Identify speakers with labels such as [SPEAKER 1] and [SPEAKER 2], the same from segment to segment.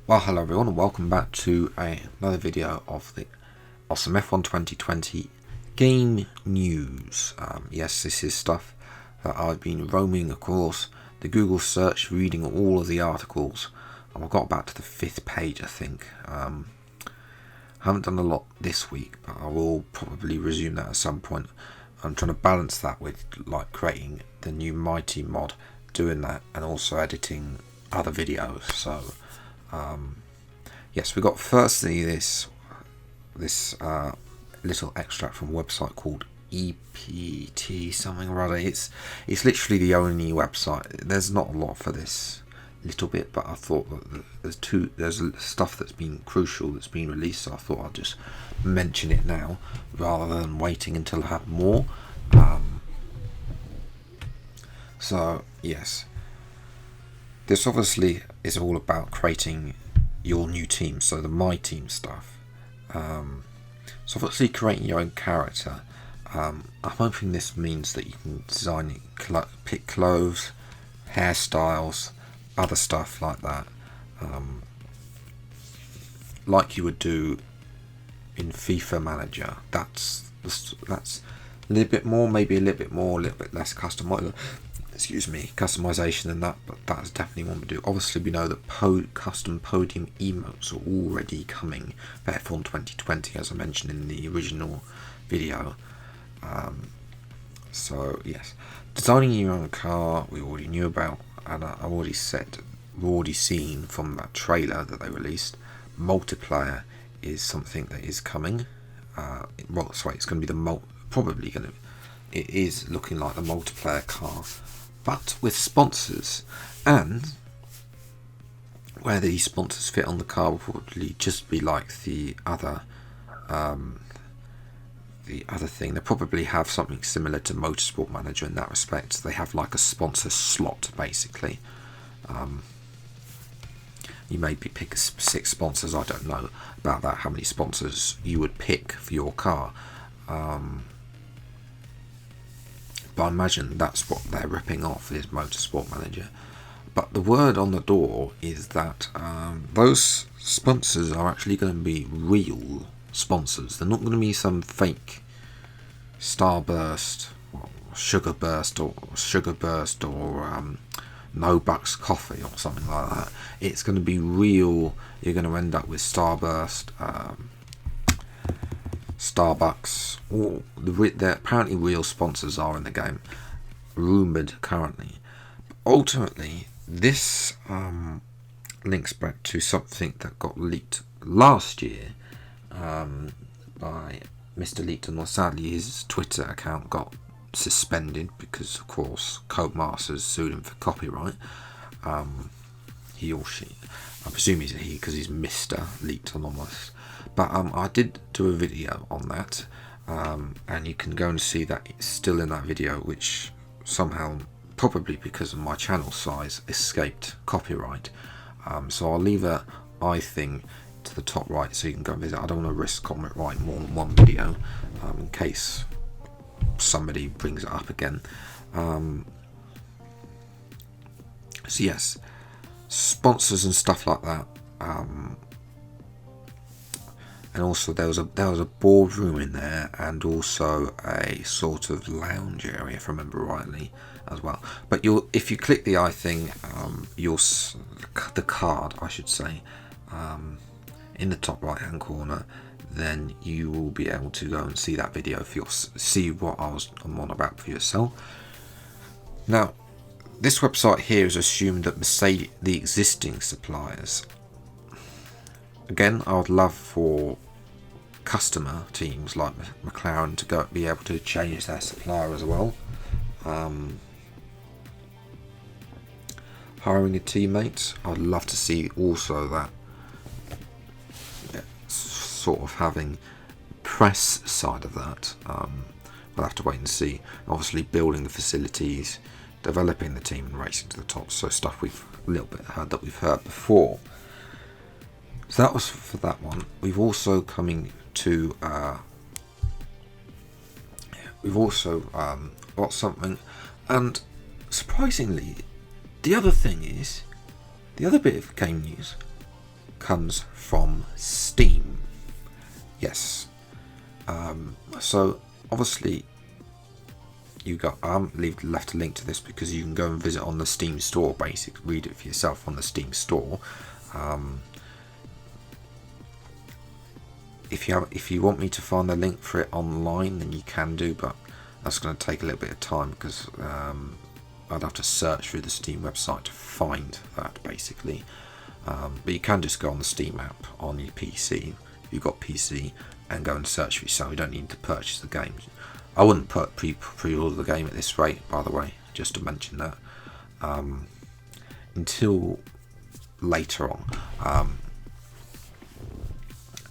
[SPEAKER 1] Well, hello everyone, and welcome back to another video of some F1 2020 game news. Yes, this is stuff that I've been roaming across the Google search, reading all of the articles, and I got back to the 5th page, I think. I haven't done a lot this week, but I will probably resume that at some point. I'm trying to balance that with like creating the new Mighty mod, doing that, and also editing other videos. So yes, we got firstly this little extract from a website called EPT something or other. It's literally the only website. There's not a lot for this little bit, but I thought that there's stuff that's been crucial that's been released, so I thought I'd just mention it now rather than waiting until I have more. So yes, this obviously is all about creating your new team, so the My Team stuff. So obviously creating your own character. I'm hoping this means that you can design, pick clothes, hairstyles, other stuff like that, like you would do in FIFA Manager. That's a little bit more, maybe a little bit more, a little bit less customization than that, but that's definitely one we do. Obviously, we know that custom podium emotes are already coming for F1 2020, as I mentioned in the original video. So yes, designing your own car we already knew about, and I've already seen from that trailer that they released. Multiplayer is something that is coming. It's going to be it is looking like the multiplayer car, but with sponsors, and where these sponsors fit on the car will probably just be like the other thing. They probably have something similar to Motorsport Manager in that respect. They have like a sponsor slot, basically. You maybe pick 6 sponsors. I don't know about that, how many sponsors you would pick for your car. But I imagine that's what they're ripping off, is Motorsport Manager. But the word on the door is that those sponsors are actually going to be real sponsors. They're not going to be some fake Starburst or Sugarburst or No Bucks Coffee or something like that. It's going to be real. You're going to end up with Starburst, Starbucks, or the apparently real sponsors are in the game, rumoured currently. But ultimately, this links back to something that got leaked last year by Mr. Leakton. Well, sadly, his Twitter account got suspended because, of course, Codemasters sued him for copyright. He or she, I presume he's a he because he's Mr. Leakton almost. But I did do a video on that, and you can go and see that it's still in that video, which somehow, probably because of my channel size, escaped copyright. So I'll leave a I thing to the top right so you can go and visit. I don't want to risk copyright more than one video in case somebody brings it up again. So yes, sponsors and stuff like that. And also there was a boardroom in there, and also a sort of lounge area, if I remember rightly, as well. But if you click the I thing, the card, I should say, in the top right hand corner, then you will be able to go and see that video see what I'm on about for yourself. Now, this website here has assumed that Mercedes, the existing suppliers. Again, I would love for customer teams like McLaren to be able to change their supplier as well. Hiring a teammate, I'd love to see also that. Sort of having press side of that. We'll have to wait and see. Obviously, building the facilities, developing the team, and racing to the top. So stuff we've heard before. So that was for that one. We've also got something, and surprisingly, the other bit of game news comes from Steam. Yes. So obviously you got left a link to this because you can go and visit on the Steam store. Basically, read it for yourself on the Steam store. If you want me to find the link for it online, then you can do, but that's going to take a little bit of time because I'd have to search through the Steam website to find that, basically. But you can just go on the Steam app on your PC if you've got PC and go and search for yourself. You don't need to purchase the game. I wouldn't pre-order the game at this rate, by the way, just to mention that, until later on,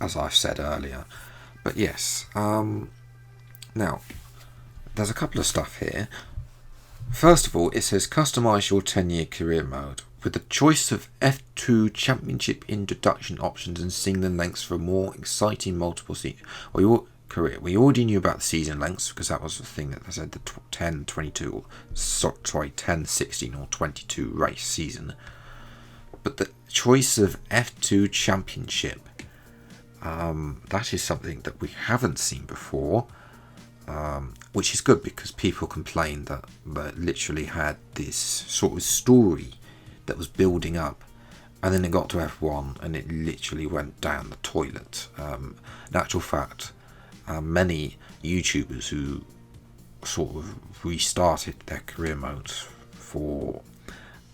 [SPEAKER 1] as I've said earlier. But yes, now there's a couple of stuff here. First of all, it says customize your 10-year career mode with the choice of F2 Championship introduction options and season lengths for a more exciting multiple season or your career. We already knew about the season lengths because that was the thing that I said, the 10, 22, 10, 16 or 22 race season. But the choice of F2 Championship, that is something that we haven't seen before. Which is good because people complained that literally had this sort of story that was building up, and then it got to F1 and it literally went down the toilet. In actual fact, many YouTubers who sort of restarted their career modes for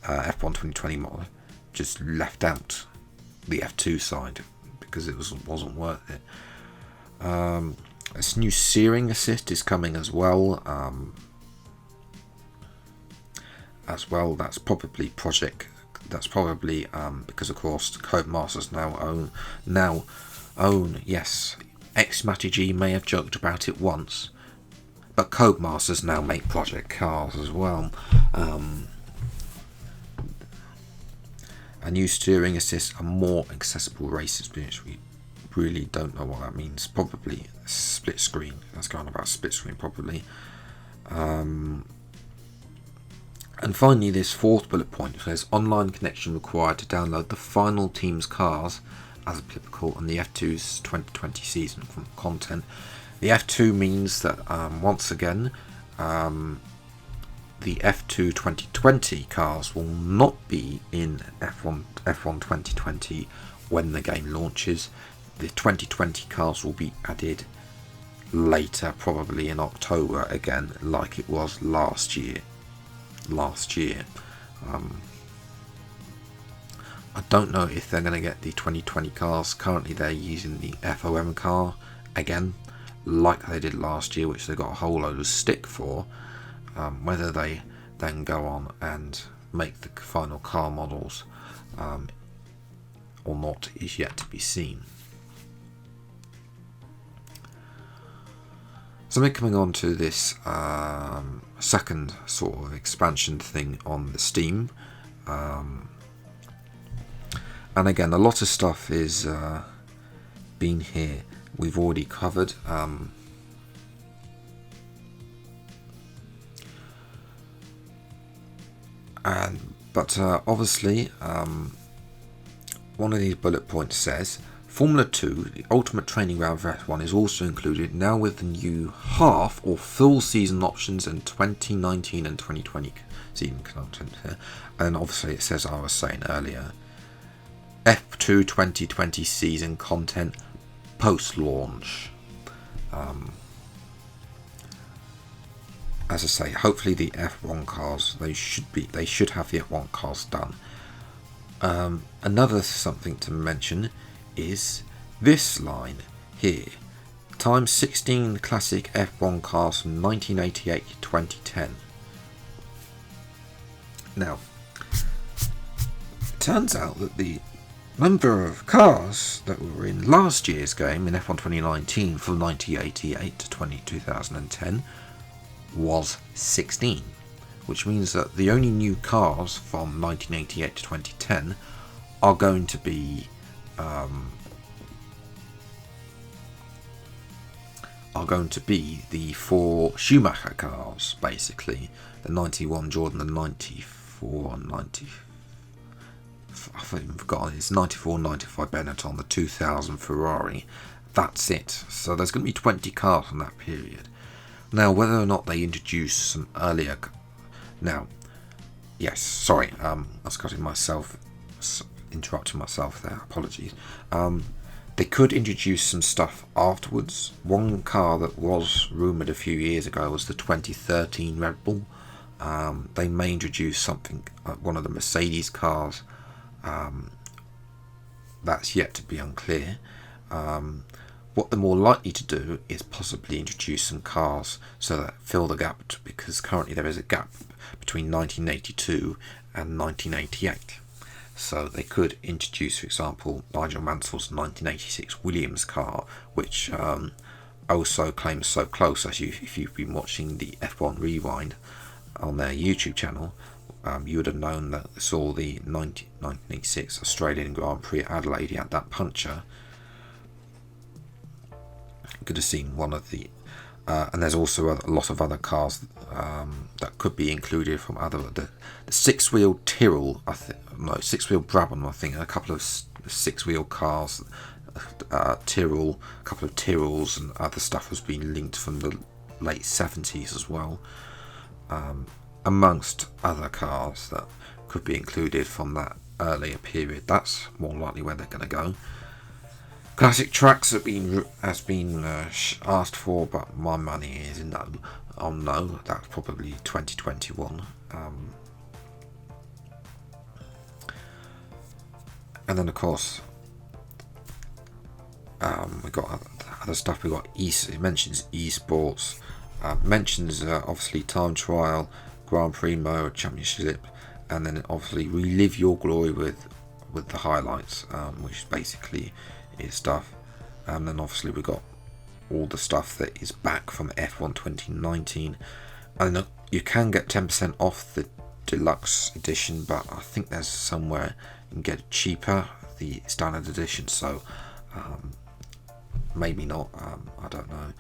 [SPEAKER 1] F1 2020 mod just left out the F2 side because it wasn't worth it. This new steering assist is coming as well. That's probably because of course Codemasters now own. Yes, XMatiG may have joked about it once, but Codemasters now make project cars as well. A new steering assist, a more accessible race experience. We really don't know what that means. Probably split screen. That's going about split screen probably. And finally, this fourth bullet point says online connection required to download the final team's cars as applicable on the F2's 2020 season content. The F2 means that once again the F2 2020 cars will not be in F1 2020 when the game launches. The 2020 cars will be added later, probably in October again, like it was last year. I don't know if they're going to get the 2020 cars. Currently they're using the FOM car again, like they did last year, which they got a whole load of stick for. Whether they then go on and make the final car models or not is yet to be seen. So we're coming on to this second sort of expansion thing on the Steam. And again, a lot of stuff is been here. We've already covered. But obviously, one of these bullet points says, Formula 2, the ultimate training ground for F1, is also included now with the new half or full season options in 2019 and 2020 season content here. And obviously it says, I was saying earlier, F2 2020 season content post-launch. As I say, hopefully the F1 cars, they should have the F1 cars done. Another something to mention is this line here, times 16 classic F1 cars from 1988 to 2010. Now, it turns out that the number of cars that were in last year's game in F1 2019 from 1988 to 2010 was 16, which means that the only new cars from 1988 to 2010 are going to be the 4 Schumacher cars, basically the 91 Jordan, the 94 and I've even forgotten, it's 94, 95 Benetton, the 2000 Ferrari. That's it. So there's going to be 20 cars from that period. Now, whether or not they introduce some earlier... Now, yes, sorry, I was cutting myself, interrupting myself there, apologies. They could introduce some stuff afterwards. One car that was rumoured a few years ago was the 2013 Red Bull. They may introduce something, one of the Mercedes cars. That's yet to be unclear. What they're more likely to do is possibly introduce some cars so that fill the gap, because currently there is a gap between 1982 and 1988. So they could introduce, for example, Nigel Mansell's 1986 Williams car, which also claims so close. As if you've been watching the F1 Rewind on their YouTube channel, you would have known that saw the 1986 Australian Grand Prix at Adelaide at that puncher. You could have seen one of the and there's also a lot of other cars that could be included from other the six-wheel Tyrrell, six-wheel Brabham, I think, and a couple of six-wheel cars, Tyrrell, a couple of Tyrrells, and other stuff has been linked from the late 70s as well, amongst other cars that could be included from that earlier period. That's more likely where they're going to go. Classic tracks has been asked for, but my money is no. No, that's probably 2021. And then of course, we got other stuff. We got it mentions esports, mentions obviously time trial, Grand Prix mode, championship, and then obviously relive your glory with the highlights, which basically is stuff. And then obviously we got all the stuff that is back from F1 2019, and you can get 10% off the deluxe edition, but I think there's somewhere you can get it cheaper, the standard edition, so maybe not, I don't know.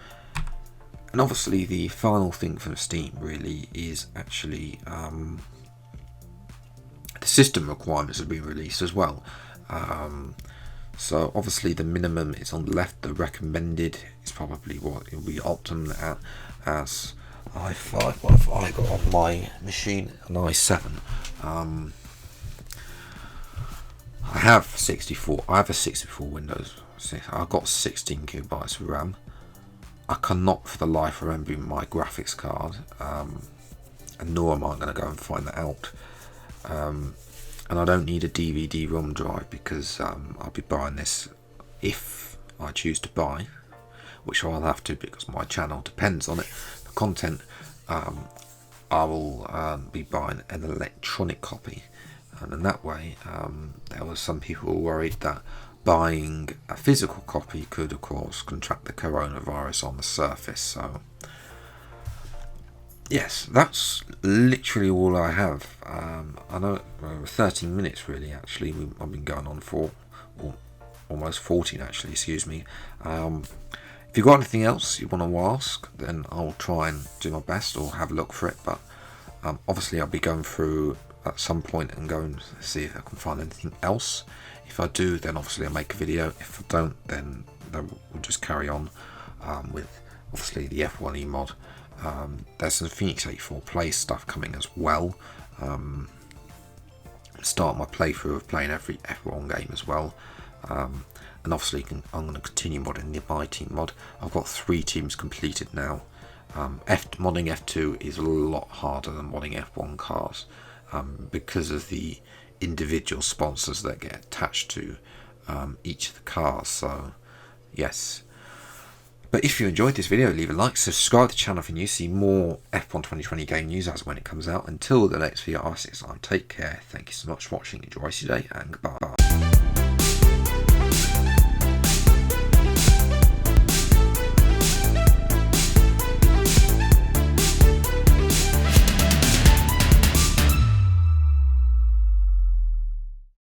[SPEAKER 1] And obviously the final thing from Steam really is actually the system requirements have been released as well. So obviously the minimum is on the left, the recommended is probably what it will be optimum at, as i5, what have I got on my machine, an i7. I have a 64 Windows, I've got 16 gigabytes of RAM. I cannot for the life remember my graphics card, and nor am I going to go and find that out. And I don't need a DVD-ROM drive, because I'll be buying this if I choose to buy, which I'll have to because my channel depends on it. The content, I will be buying an electronic copy, and in that way, there were some people worried that buying a physical copy could, of course, contract the coronavirus on the surface. So yes, that's literally all I have. I know 13 minutes really, actually. I've been going on for almost 14 actually, excuse me. If you've got anything else you want to ask, then I'll try and do my best or have a look for it. But obviously I'll be going through at some point and go and see if I can find anything else. If I do, then obviously I'll make a video. If I don't, then we'll just carry on with obviously the F1 mod. There's some Phoenix 84 Play stuff coming as well. Start my playthrough of playing every F1 game as well. And obviously I'm going to continue modding the My Team mod. I've got 3 teams completed now. Modding F2 is a lot harder than modding F1 cars, because of the individual sponsors that get attached to each of the cars. So yes. But if you enjoyed this video, leave a like, subscribe to the channel if you're new, see more F1 2020 game news as when it comes out. Until the next video, I take care. Thank you so much for watching. Enjoy your day, and goodbye.